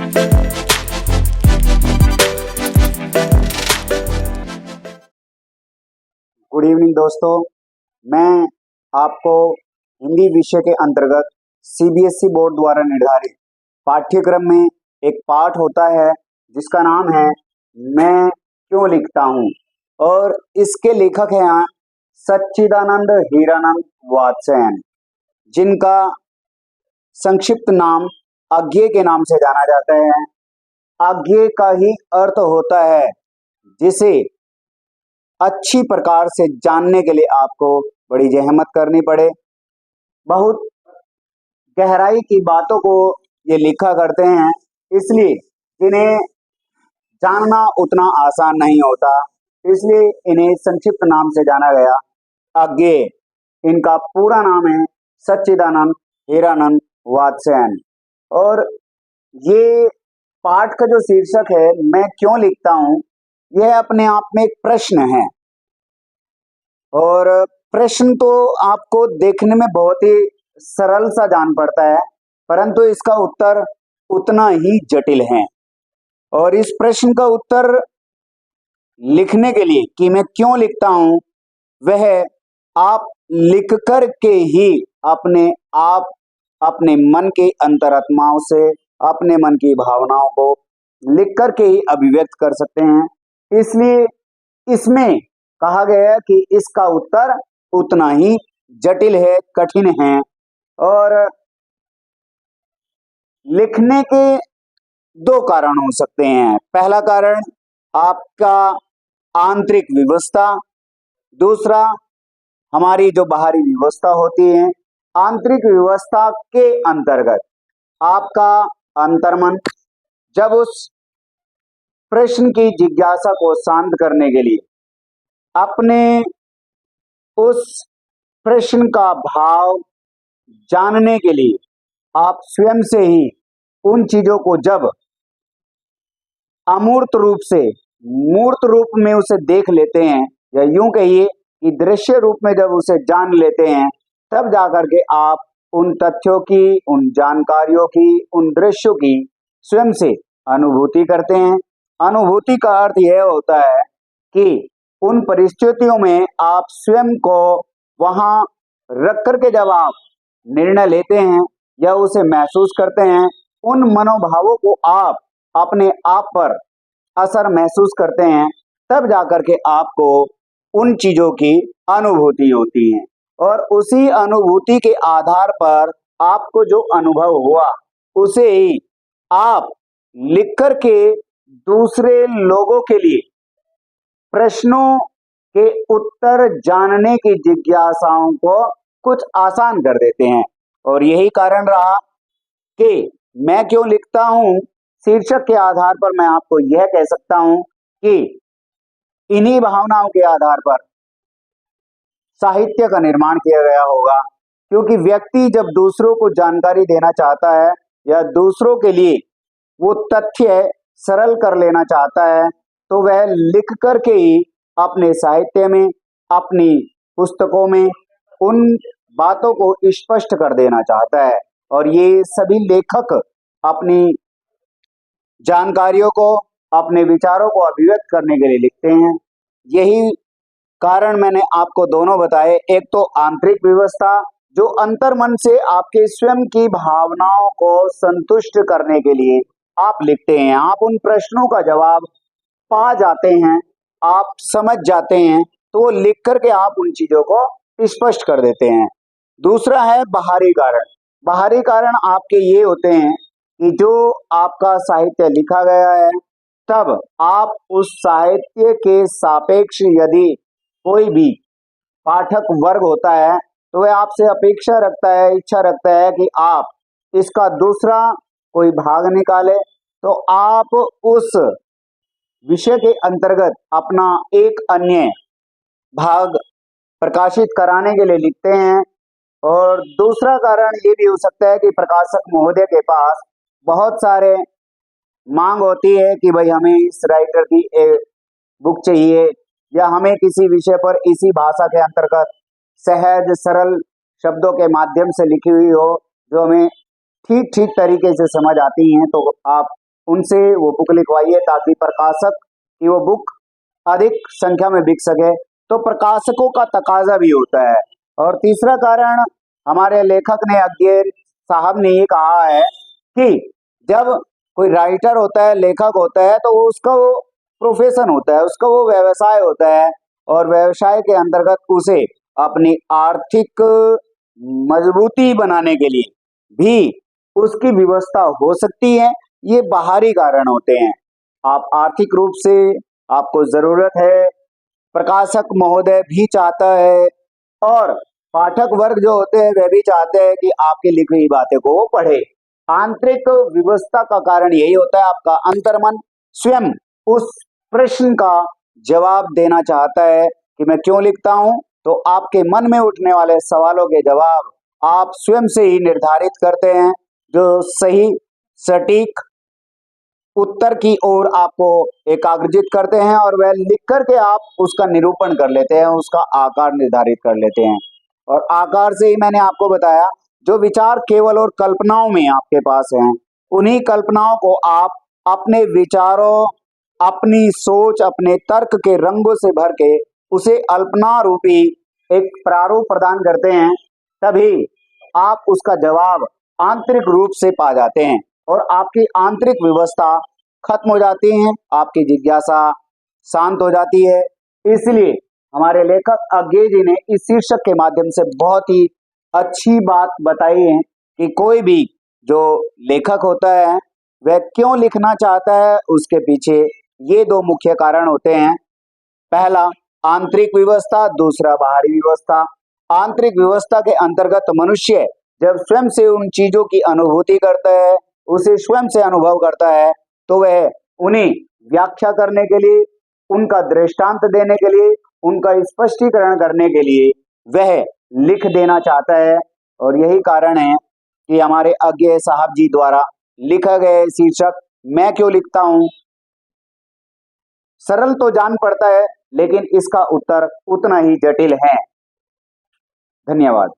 Good evening दोस्तों, मैं आपको हिंदी विषय के अंतर्गत सीबीएसई बोर्ड द्वारा निर्धारित पाठ्यक्रम में एक पाठ होता है जिसका नाम है मैं क्यों लिखता हूँ, और इसके लेखक हैं सच्चिदानंद हीरानंद वात्स्यायन, जिनका संक्षिप्त नाम अज्ञेय के नाम से जाना जाता है। अज्ञेय का ही अर्थ होता है जिसे अच्छी प्रकार से जानने के लिए आपको बड़ी जहमत करनी पड़े। बहुत गहराई की बातों को ये लिखा करते हैं, इसलिए इन्हें जानना उतना आसान नहीं होता, इसलिए इन्हें संक्षिप्त नाम से जाना गया अज्ञेय। इनका पूरा नाम है सच्चिदानंद हीरानंद वात्स्यायन। और ये पाठ का जो शीर्षक है मैं क्यों लिखता हूँ, यह अपने आप में एक प्रश्न है, और प्रश्न तो आपको देखने में बहुत ही सरल सा जान पड़ता है, परंतु इसका उत्तर उतना ही जटिल है। और इस प्रश्न का उत्तर लिखने के लिए कि मैं क्यों लिखता हूँ, वह आप लिख कर के ही अपने मन के अंतरात्माओं से अपने मन की भावनाओं को लिख कर के ही अभिव्यक्त कर सकते हैं। इसलिए इसमें कहा गया है कि इसका उत्तर उतना ही जटिल है, कठिन है। और लिखने के दो कारण हो सकते हैं। पहला कारण आपका आंतरिक व्यवस्था, दूसरा हमारी जो बाहरी व्यवस्था होती है। आंतरिक व्यवस्था के अंतर्गत आपका अंतर्मन जब उस प्रश्न की जिज्ञासा को शांत करने के लिए अपने उस प्रश्न का भाव जानने के लिए आप स्वयं से ही उन चीजों को जब अमूर्त रूप से मूर्त रूप में उसे देख लेते हैं, या यूं कहिए कि दृश्य रूप में जब उसे जान लेते हैं, तब जाकर के आप उन तथ्यों की, उन जानकारियों की, उन दृश्यों की स्वयं से अनुभूति करते हैं। अनुभूति का अर्थ यह होता है कि उन परिस्थितियों में आप स्वयं को वहां रख करके जब आप निर्णय लेते हैं या उसे महसूस करते हैं, उन मनोभावों को आप अपने आप पर असर महसूस करते हैं, तब जाकर के आपको उन चीजों की अनुभूति होती है। और उसी अनुभूति के आधार पर आपको जो अनुभव हुआ उसे ही आप लिख करके दूसरे लोगों के लिए प्रश्नों के उत्तर जानने की जिज्ञासाओं को कुछ आसान कर देते हैं। और यही कारण रहा कि मैं क्यों लिखता हूं, शीर्षक के आधार पर मैं आपको यह कह सकता हूं कि इन्हीं भावनाओं के आधार पर साहित्य का निर्माण किया गया होगा। क्योंकि व्यक्ति जब दूसरों को जानकारी देना चाहता है या दूसरों के लिए वो तथ्य सरल कर लेना चाहता है, तो वह लिख करके ही अपने साहित्य में, अपनी पुस्तकों में उन बातों को स्पष्ट कर देना चाहता है। और ये सभी लेखक अपनी जानकारियों को, अपने विचारों को अभिव्यक्त करने के लिए लिखते हैं। यही कारण मैंने आपको दोनों बताए। एक तो आंतरिक व्यवस्था जो अंतर्मन से आपके स्वयं की भावनाओं को संतुष्ट करने के लिए आप लिखते हैं। आप उन प्रश्नों का जवाब पा जाते हैं, आप समझ जाते हैं, तो लिख करके आप उन चीजों को स्पष्ट कर देते हैं। दूसरा है बाहरी कारण। बाहरी कारण आपके ये होते हैं कि जो आपका साहित्य लिखा गया है, तब आप उस साहित्य के सापेक्ष यदि कोई भी पाठक वर्ग होता है, तो वह आपसे अपेक्षा रखता है, इच्छा रखता है कि आप इसका दूसरा कोई भाग निकाले, तो आप उस विषय के अंतर्गत अपना एक अन्य भाग प्रकाशित कराने के लिए लिखते हैं। और दूसरा कारण ये भी हो सकता है कि प्रकाशक महोदय के पास बहुत सारे मांग होती है कि भाई हमें इस राइटर की एक बुक चाहिए, या हमें किसी विषय पर इसी भाषा के अंतर्गत सहज सरल शब्दों के माध्यम से लिखी हुई हो जो हमें ठीक ठीक तरीके से समझ आती हैं, तो आप उनसे वो बुक लिखवाइए ताकि प्रकाशक की वो बुक अधिक संख्या में बिक सके। तो प्रकाशकों का तकाजा भी होता है। और तीसरा कारण हमारे लेखक ने अज्ञे साहब ने ये कहा है कि जब कोई राइटर होता है, लेखक होता है, तो वो उसका वो प्रोफेशन होता है, उसका वो व्यवसाय होता है, और व्यवसाय के अंतर्गत उसे अपनी आर्थिक मजबूती बनाने के लिए भी उसकी व्यवस्था हो सकती है। ये बाहरी कारण होते हैं। आप आर्थिक रूप से आपको जरूरत है, प्रकाशक महोदय भी चाहता है, और पाठक वर्ग जो होते हैं वे भी चाहते हैं कि आपकी लिखी हुई बातें को वो पढ़े। आंतरिक व्यवस्था का कारण यही होता है, आपका अंतर्मन स्वयं उस प्रश्न का जवाब देना चाहता है कि मैं क्यों लिखता हूं। तो आपके मन में उठने वाले सवालों के जवाब आप स्वयं से ही निर्धारित करते हैं, जो सही सटीक उत्तर की ओर आपको एकाग्रजित करते हैं, और वह लिख करके आप उसका निरूपण कर लेते हैं, उसका आकार निर्धारित कर लेते हैं। और आकार से ही मैंने आपको बताया, जो विचार केवल और कल्पनाओं में आपके पास हैं, उन्हीं कल्पनाओं को आप अपने विचारों, अपनी सोच, अपने तर्क के रंगों से भर के उसे अल्पना रूपी एक प्रारूप प्रदान करते हैं। तभी आप उसका जवाब आंतरिक रूप से पा जाते हैं, और आपकी आंतरिक व्यवस्था खत्म हो जाती है, आपकी जिज्ञासा शांत हो जाती है। इसलिए हमारे लेखक अज्ञे जी ने इस शीर्षक के माध्यम से बहुत ही अच्छी बात बताई है कि कोई भी जो लेखक होता है वह क्यों लिखना चाहता है, उसके पीछे ये दो मुख्य कारण होते हैं। पहला आंतरिक व्यवस्था, दूसरा बाहरी व्यवस्था। आंतरिक व्यवस्था के अंतर्गत मनुष्य जब स्वयं से उन चीजों की अनुभूति करता है, उसे स्वयं से अनुभव करता है, तो वह उन्हें व्याख्या करने के लिए, उनका दृष्टांत देने के लिए, उनका स्पष्टीकरण करने के लिए वह लिख देना चाहता है। और यही कारण है कि हमारे अज्ञे साहब जी द्वारा लिखा गया शीर्षक मैं क्यों लिखता हूं, सरल तो जान पड़ता है, लेकिन इसका उत्तर उतना ही जटिल है। धन्यवाद।